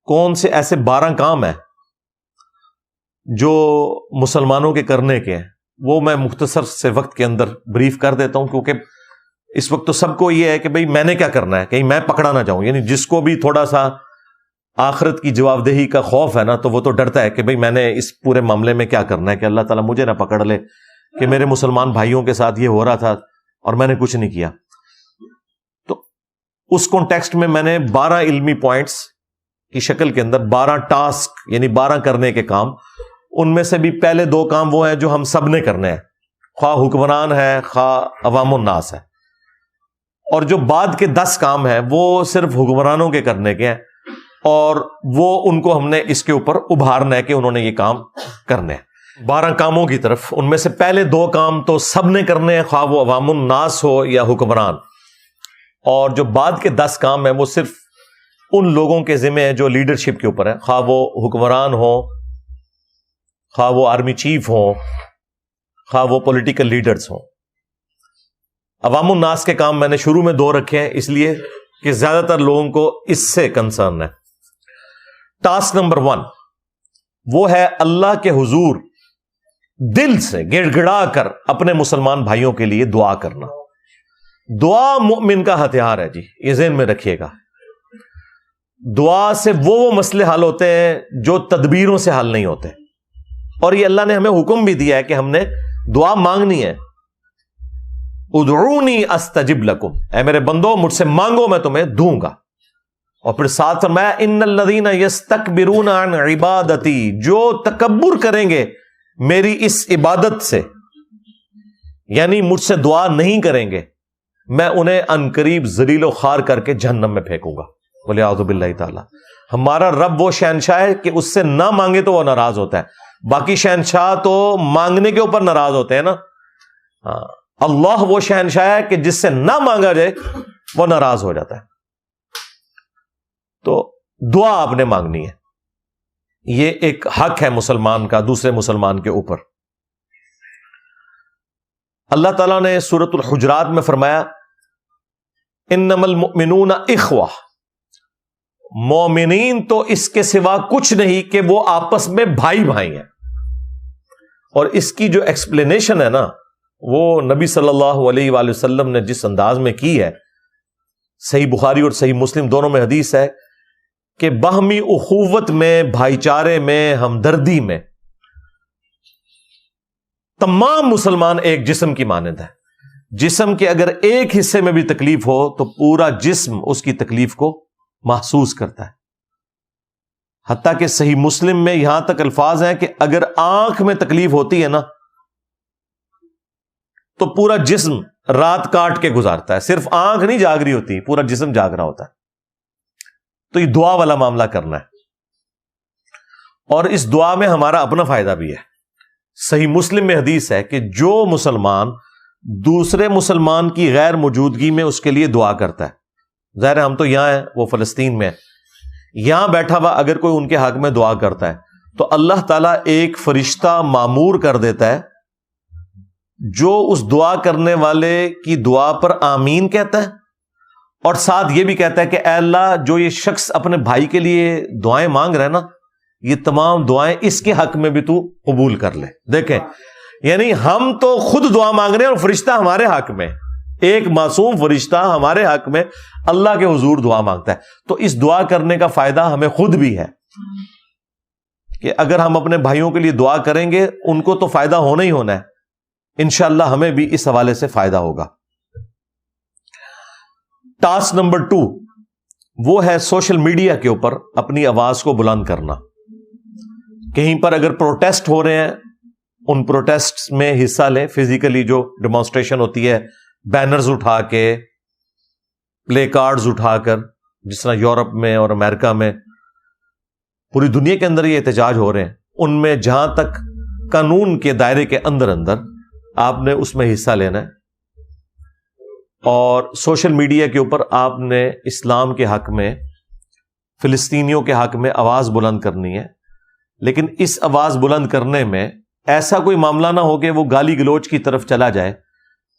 کون سے ایسے 12 کام ہیں جو مسلمانوں کے کرنے کے ہیں، وہ میں مختصر سے وقت کے اندر بریف کر دیتا ہوں، کیونکہ اس وقت تو سب کو یہ ہے کہ بھئی میں نے کیا کرنا ہے، کہیں میں پکڑا نہ جاؤں. یعنی جس کو بھی تھوڑا سا آخرت کی جواب دہی کا خوف ہے نا، تو وہ تو ڈرتا ہے کہ بھئی میں نے اس پورے معاملے میں کیا کرنا ہے، کہ اللہ تعالیٰ مجھے نہ پکڑ لے کہ میرے مسلمان بھائیوں کے ساتھ یہ ہو رہا تھا اور میں نے کچھ نہیں کیا. تو اس کانٹیکسٹ میں میں نے 12 علمی پوائنٹس کی شکل کے اندر 12 ٹاسک، یعنی 12 کرنے کے کام، ان میں سے بھی پہلے 2 کام وہ ہیں جو ہم سب نے کرنے ہیں، خواہ حکمران ہے خواہ عوام الناس ہے، اور جو بعد کے 10 کام ہیں وہ صرف حکمرانوں کے کرنے کے ہیں، اور وہ ان کو ہم نے اس کے اوپر ابھارنا ہے کہ انہوں نے یہ کام کرنے ہیں. 12 کاموں کی طرف ان میں سے پہلے 2 کام تو سب نے کرنے ہیں، خواہ وہ عوام الناس ہو یا حکمران، اور جو بعد کے 10 کام ہیں وہ صرف ان لوگوں کے ذمہ ہیں جو لیڈرشپ کے اوپر ہیں، خواہ وہ حکمران ہو، خواہ وہ آرمی چیف ہوں، خواہ وہ پولیٹیکل لیڈرز ہوں. عوام الناس کے کام میں نے شروع میں 2 رکھے ہیں، اس لیے کہ زیادہ تر لوگوں کو اس سے کنسرن ہے. ٹاسک نمبر 1 وہ ہے اللہ کے حضور دل سے گڑ گڑا کر اپنے مسلمان بھائیوں کے لیے دعا کرنا. دعا مومن کا ہتھیار ہے جی، یہ ذہن میں رکھیے گا. دعا سے وہ مسئلے حل ہوتے ہیں جو تدبیروں سے حل نہیں ہوتے، اور یہ اللہ نے ہمیں حکم بھی دیا ہے کہ ہم نے دعا مانگنی ہے. ادعونی استجب لکم، اے میرے بندو مجھ سے مانگو میں تمہیں دوں گا. اور پھر ساتھ فرمایا ان الذین یستکبرون عن عبادتی، جو تکبر کریں گے میری اس عبادت سے، یعنی مجھ سے دعا نہیں کریں گے، میں انہیں عنقریب ذلیل و خوار کر کے جہنم میں پھینکوں گا. بولے اعوذ باللہ تعالی. ہمارا رب وہ شہنشاہ ہے کہ اس سے نہ مانگے تو وہ ناراض ہوتا ہے. باقی شہنشاہ تو مانگنے کے اوپر ناراض ہوتے ہیں نا. ہاں، اللہ وہ شہنشاہ ہے کہ جس سے نہ مانگا جائے وہ ناراض ہو جاتا ہے. تو دعا آپ نے مانگنی ہے، یہ ایک حق ہے مسلمان کا دوسرے مسلمان کے اوپر. اللہ تعالیٰ نے سورۃ الحجرات میں فرمایا انما المؤمنون اخوہ، مومنین تو اس کے سوا کچھ نہیں کہ وہ آپس میں بھائی بھائی ہیں. اور اس کی جو ایکسپلینیشن ہے نا، وہ نبی صلی اللہ علیہ وآلہ وسلم نے جس انداز میں کی ہے، صحیح بخاری اور صحیح مسلم دونوں میں حدیث ہے کہ باہمی اخوت میں، بھائی چارے میں، ہمدردی میں تمام مسلمان ایک جسم کی مانند ہے. جسم کے اگر ایک حصے میں بھی تکلیف ہو تو پورا جسم اس کی تکلیف کو محسوس کرتا ہے. حتیٰ کہ صحیح مسلم میں یہاں تک الفاظ ہیں کہ اگر آنکھ میں تکلیف ہوتی ہے نا تو پورا جسم رات کاٹ کے گزارتا ہے. صرف آنکھ نہیں جاگ رہی ہوتی، پورا جسم جاگ رہا ہوتا ہے. تو یہ دعا والا معاملہ کرنا ہے، اور اس دعا میں ہمارا اپنا فائدہ بھی ہے. صحیح مسلم میں حدیث ہے کہ جو مسلمان دوسرے مسلمان کی غیر موجودگی میں اس کے لیے دعا کرتا ہے، ظاہر ہے ہم تو یہاں ہیں، وہ فلسطین میں ہے، یہاں بیٹھا ہوا اگر کوئی ان کے حق میں دعا کرتا ہے تو اللہ تعالیٰ ایک فرشتہ مامور کر دیتا ہے جو اس دعا کرنے والے کی دعا پر آمین کہتا ہے، اور ساتھ یہ بھی کہتا ہے کہ اے اللہ، جو یہ شخص اپنے بھائی کے لیے دعائیں مانگ رہا ہے نا، یہ تمام دعائیں اس کے حق میں بھی تو قبول کر لے. دیکھیں، یعنی ہم تو خود دعا مانگ رہے ہیں اور فرشتہ ہمارے حق میں، ایک معصوم فرشتہ ہمارے حق میں اللہ کے حضور دعا مانگتا ہے. تو اس دعا کرنے کا فائدہ ہمیں خود بھی ہے کہ اگر ہم اپنے بھائیوں کے لیے دعا کریں گے ان کو تو فائدہ ہونا ہی ہونا ہے، انشاءاللہ ہمیں بھی اس حوالے سے فائدہ ہوگا. ٹاسک نمبر 2 وہ ہے سوشل میڈیا کے اوپر اپنی آواز کو بلند کرنا. کہیں پر اگر پروٹیسٹ ہو رہے ہیں، ان پروٹیسٹ میں حصہ لیں. فزیکلی جو ڈیمانسٹریشن ہوتی ہے، بینرز اٹھا کے، پلے کارڈز اٹھا کر، جس طرح یورپ میں اور امریکہ میں، پوری دنیا کے اندر یہ احتجاج ہو رہے ہیں، ان میں جہاں تک قانون کے دائرے کے اندر آپ نے اس میں حصہ لینا ہے. اور سوشل میڈیا کے اوپر آپ نے اسلام کے حق میں، فلسطینیوں کے حق میں آواز بلند کرنی ہے. لیکن اس آواز بلند کرنے میں ایسا کوئی معاملہ نہ ہو کہ وہ گالی گلوچ کی طرف چلا جائے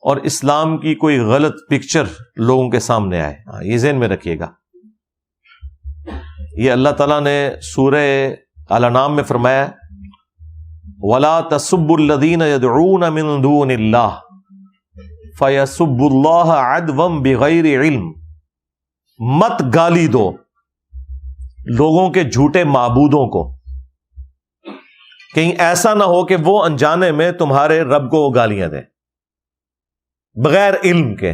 اور اسلام کی کوئی غلط پکچر لوگوں کے سامنے آئے. یہ ذہن میں رکھیے گا. یہ اللہ تعالیٰ نے سورہ الانعام میں فرمایا وَلَا تَسُبُّوا الَّذِينَ يَدْعُونَ مِن دُونِ اللَّهِ فَيَسُبُّوا اللَّهَ عَدْوًا بِغَيْرِ عِلْمٍ، مت گالی دو لوگوں کے جھوٹے معبودوں کو، کہیں ایسا نہ ہو کہ وہ انجانے میں تمہارے رب کو گالیاں دیں بغیر علم کے۔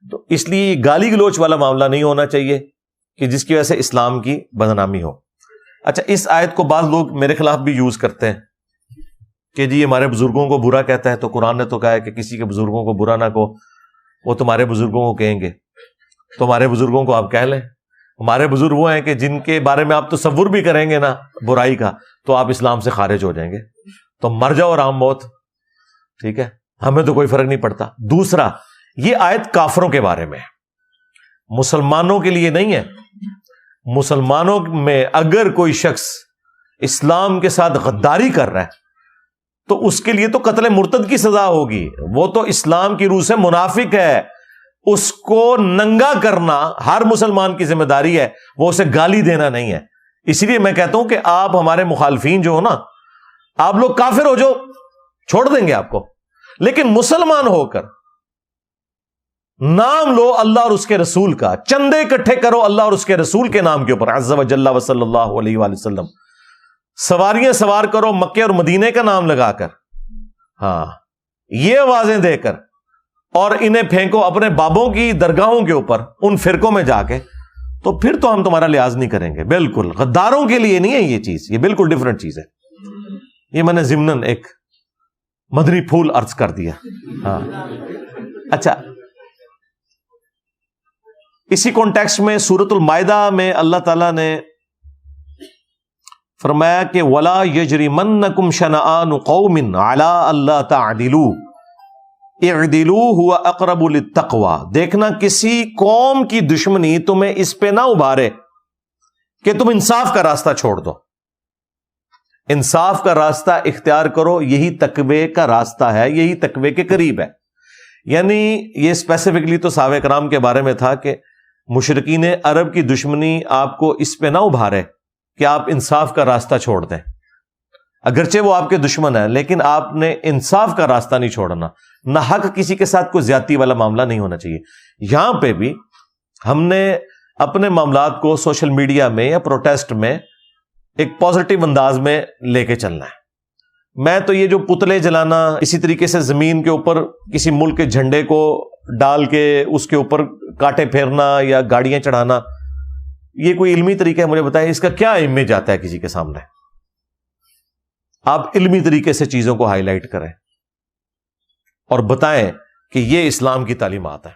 تو اس لیے گالی گلوچ والا معاملہ نہیں ہونا چاہیے کہ جس کی وجہ سے اسلام کی بدنامی ہو۔ اچھا، اس آیت کو بعض لوگ میرے خلاف بھی یوز کرتے ہیں کہ جی ہمارے بزرگوں کو برا کہتا ہے، تو قرآن نے تو کہا ہے کہ کسی کے بزرگوں کو برا نہ کہو، وہ تمہارے بزرگوں کو کہیں گے، تمہارے بزرگوں کو آپ کہہ لیں۔ ہمارے بزرگ وہ ہیں کہ جن کے بارے میں آپ تصور بھی کریں گے نا برائی کا تو آپ اسلام سے خارج ہو جائیں گے، تو مر جاؤ آرام موت، ٹھیک ہے، ہمیں تو کوئی فرق نہیں پڑتا۔ دوسرا، یہ آیت کافروں کے بارے میں ہے، مسلمانوں کے لیے نہیں ہے۔ مسلمانوں میں اگر کوئی شخص اسلام کے ساتھ غداری کر رہا ہے تو اس کے لیے تو قتل مرتد کی سزا ہوگی، وہ تو اسلام کی روح سے منافق ہے، اس کو ننگا کرنا ہر مسلمان کی ذمہ داری ہے، وہ اسے گالی دینا نہیں ہے۔ اسی لیے میں کہتا ہوں کہ آپ ہمارے مخالفین جو ہو نا، آپ لوگ کافر ہو جو چھوڑ دیں گے آپ کو، لیکن مسلمان ہو کر نام لو اللہ اور اس کے رسول کا، چندے اکٹھے کرو اللہ اور اس کے رسول کے نام کے اوپر عز و جل و صلی اللہ علیہ وآلہ وسلم، سواریاں سوار کرو مکے اور مدینے کا نام لگا کر، ہاں یہ آوازیں دے کر، اور انہیں پھینکو اپنے بابوں کی درگاہوں کے اوپر ان فرقوں میں جا کے، تو پھر تو ہم تمہارا لحاظ نہیں کریں گے۔ بالکل غداروں کے لیے نہیں ہے یہ چیز، یہ بالکل ڈیفرنٹ چیز ہے۔ یہ میں نے ضمناً ایک مدنی پھول عرض کر دیا۔ ہاں اچھا، اسی کانٹیکسٹ میں سورۃ المائدہ میں اللہ تعالیٰ نے فرمایا کہ وَلَا يَجْرِمَنَّكُمْ شَنَآنُ قَوْمٍ عَلَىٰ أَلَّا تَعْدِلُوا اعْدِلُوا هُوَ أَقْرَبُ لِلتَّقْوَىٰ، دیکھنا کسی قوم کی دشمنی تمہیں اس پہ نہ ابھارے کہ تم انصاف کا راستہ چھوڑ دو۔ انصاف کا راستہ اختیار کرو، یہی تقوی کا راستہ ہے، یہی تقوی کے قریب ہے۔ یعنی یہ اسپیسیفکلی تو صحابہ کرام کے بارے میں تھا کہ مشرکین عرب کی دشمنی آپ کو اس پہ نہ ابھارے کہ آپ انصاف کا راستہ چھوڑ دیں، اگرچہ وہ آپ کے دشمن ہیں لیکن آپ نے انصاف کا راستہ نہیں چھوڑنا، نہ حق کسی کے ساتھ کوئی زیادتی والا معاملہ نہیں ہونا چاہیے۔ یہاں پہ بھی ہم نے اپنے معاملات کو سوشل میڈیا میں یا پروٹیسٹ میں ایک پازیٹیو انداز میں لے کے چلنا ہے۔ میں تو یہ جو پتلے جلانا، اسی طریقے سے زمین کے اوپر کسی ملک کے جھنڈے کو ڈال کے اس کے اوپر کانٹے پھیرنا یا گاڑیاں چڑھانا، یہ کوئی علمی طریقہ ہے؟ مجھے بتائیں اس کا کیا امیج آتا ہے کسی کے سامنے؟ آپ علمی طریقے سے چیزوں کو ہائی لائٹ کریں اور بتائیں کہ یہ اسلام کی تعلیمات ہے۔